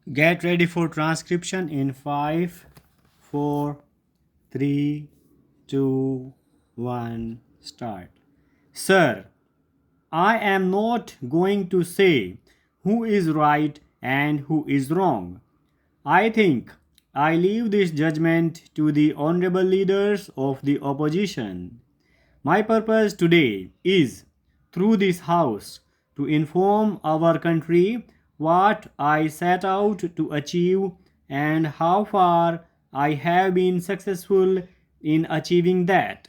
Get ready for transcription in 5, 4, 3, 2, 1, start. Sir, I am not going to say who is right and who is wrong. I think I leave this judgment to the honorable leaders of the opposition. My purpose today is, through this House, to inform our country what I set out to achieve and how far I have been successful in achieving that.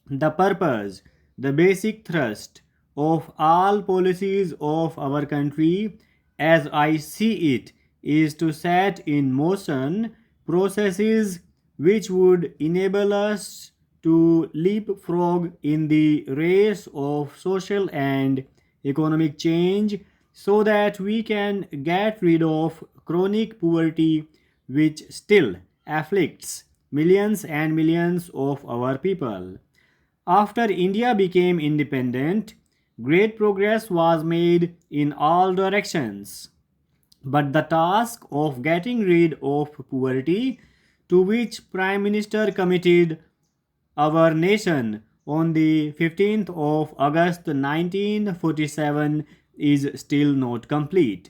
The purpose, the basic thrust of all policies of our country, as I see it, is to set in motion processes which would enable us to leapfrog in the race of social and economic change so that we can get rid of chronic poverty which still afflicts millions and millions of our people. After India became independent, great progress was made in all directions. But the task of getting rid of poverty, to which Prime Minister committed our nation on the 15th of August 1947, is still not complete.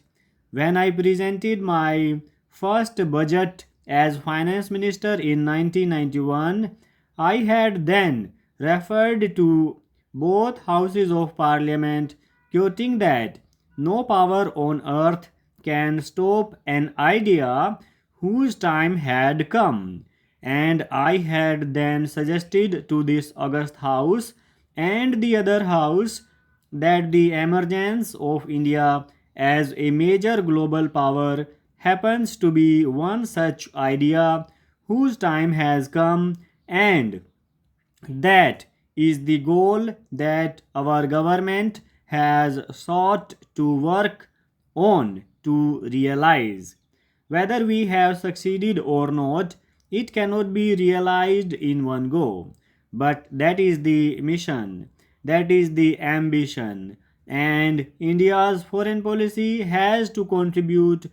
When I presented my first budget as finance minister in 1991, I had then referred to both houses of parliament, quoting that no power on earth can stop an idea whose time had come. And I had then suggested to this august house and the other house that the emergence of India as a major global power happens to be one such idea whose time has come, and that is the goal that our government has sought to work on to realize. Whether we have succeeded or not, it cannot be realized in one go. But that is the mission, that is the ambition, and India's foreign policy has to contribute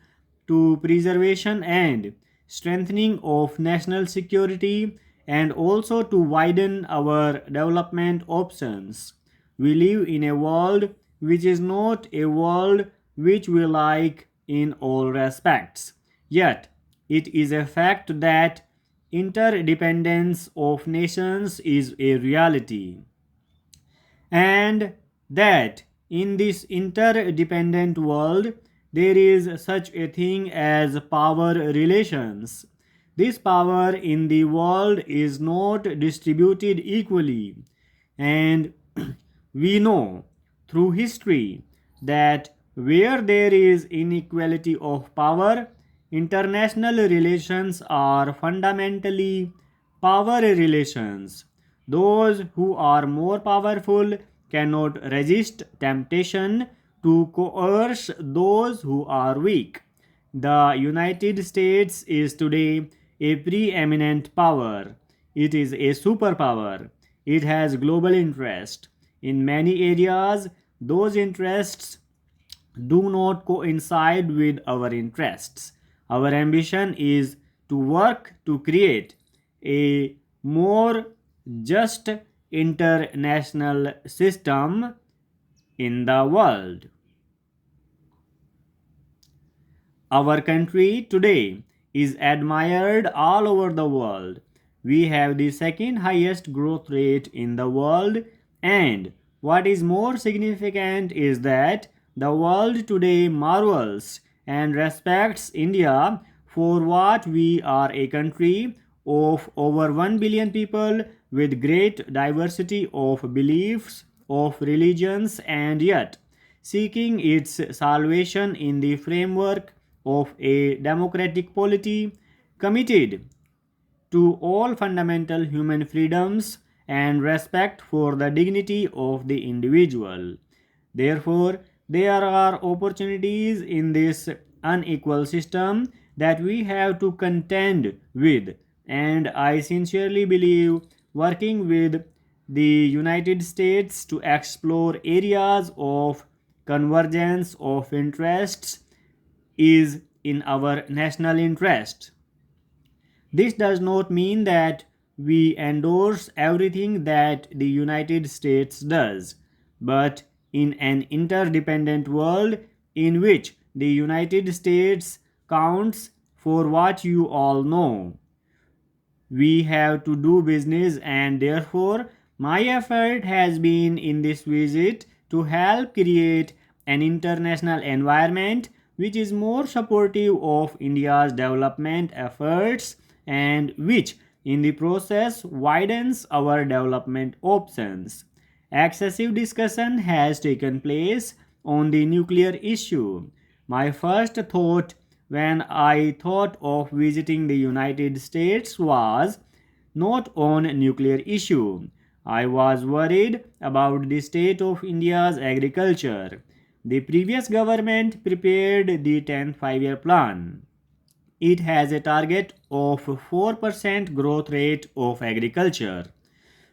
to preservation and strengthening of national security and also to widen our development options. We live in a world which is not a world which we like in all respects. Yet, it is a fact that interdependence of nations is a reality, and that in this interdependent world there is such a thing as power relations. This power in the world is not distributed equally, and we know through history that where there is inequality of power, international relations are fundamentally power relations. Those who are more powerful cannot resist temptation to coerce those who are weak. The United States is today a preeminent power. It is a superpower. It has global interest. In many areas, those interests do not coincide with our interests. Our ambition is to work to create a more just international system in the world. Our country today is admired all over the world. We have the second highest growth rate in the world, and what is more significant is that the world today marvels and respects India for what we are, a country of over 1 billion people with great diversity of beliefs, of religions, and yet seeking its salvation in the framework of a democratic polity committed to all fundamental human freedoms and respect for the dignity of the individual. Therefore, there are opportunities in this unequal system that we have to contend with, and I sincerely believe working with the United States to explore areas of convergence of interests is in our national interest. This does not mean that we endorse everything that the United States does, but in an interdependent world in which the United States counts for what you all know, we have to do business, and therefore my effort has been in this visit to help create an international environment which is more supportive of India's development efforts and which in the process widens our development options. Excessive discussion has taken place on the nuclear issue. My first thought when I thought of visiting the United States was not on nuclear issue. I was worried about the state of India's agriculture. The previous government prepared the 10th five-year plan. It has a target of 4% growth rate of agriculture.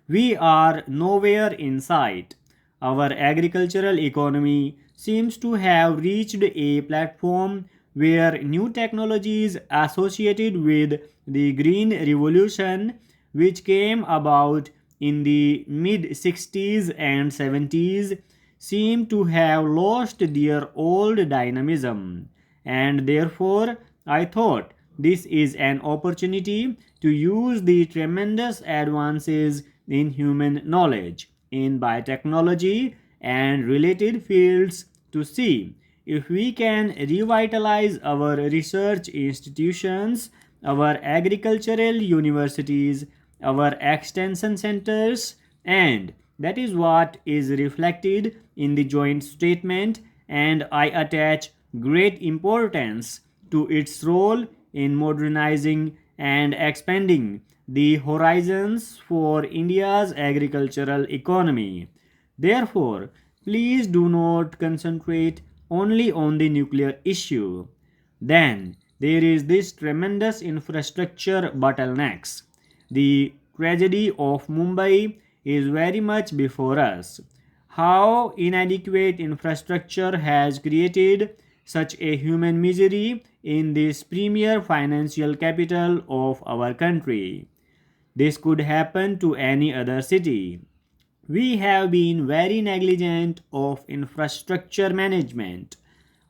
We are nowhere in sight. Our agricultural economy seems to have reached a platform where new technologies associated with the Green Revolution, which came about in the mid 60s and 70s, seem to have lost their old dynamism. And therefore, I thought this is an opportunity to use the tremendous advances in human knowledge, in biotechnology, and related fields to see if we can revitalize our research institutions, our agricultural universities, our extension centers, and that is what is reflected in the joint statement, and I attach great importance to its role in modernizing and expanding the horizons for India's agricultural economy. Therefore, please do not concentrate only on the nuclear issue. Then there is this tremendous infrastructure bottlenecks. The tragedy of Mumbai is very much before us. How inadequate infrastructure has created such a human misery in this premier financial capital of our country. This could happen to any other city. We have been very negligent of infrastructure management.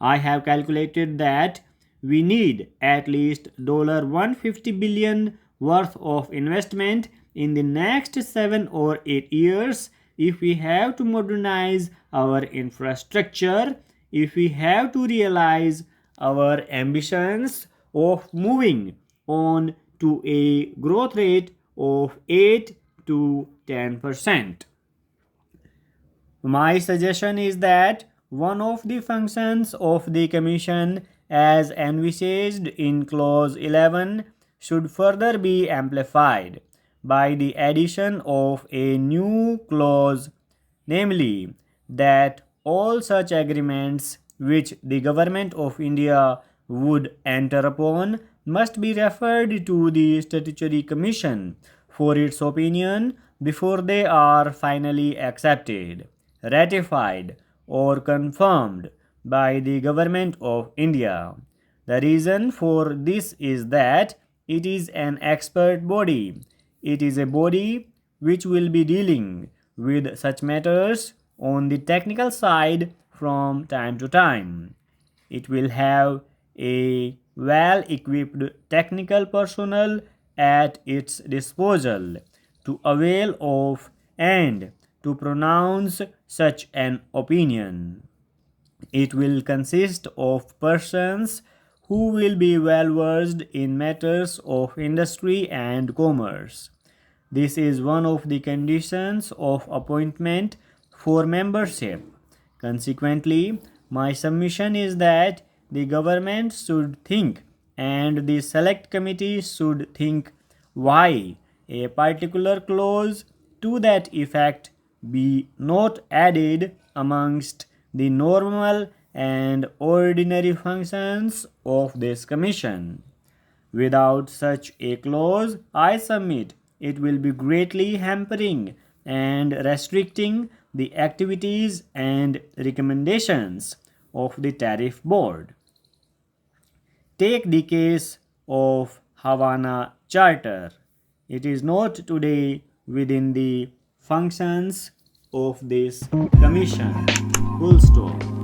I have calculated that we need at least $150 billion worth of investment in the next 7 or 8 years if we have to modernize our infrastructure, if we have to realize our ambitions of moving on to a growth rate of 8 to 10%. My suggestion is that one of the functions of the Commission, as envisaged in Clause 11, should further be amplified by the addition of a new clause, namely, that all such agreements which the Government of India would enter upon must be referred to the Statutory Commission for its opinion before they are finally accepted, ratified, or confirmed by the Government of India. The reason for this is that it is an expert body. It is a body which will be dealing with such matters on the technical side from time to time. It will have a well equipped technical personnel at its disposal to avail of and to pronounce such an opinion. It will consist of persons who will be well versed in matters of industry and commerce. This is one of the conditions of appointment for membership. Consequently, my submission is that the government should think and the select committee should think why a particular clause to that effect be not added amongst the normal and ordinary functions of this commission. Without such a clause, I submit it will be greatly hampering and restricting the activities and recommendations of the tariff board. Take the case of Havana Charter. It is not today within the functions of this commission. Full stop.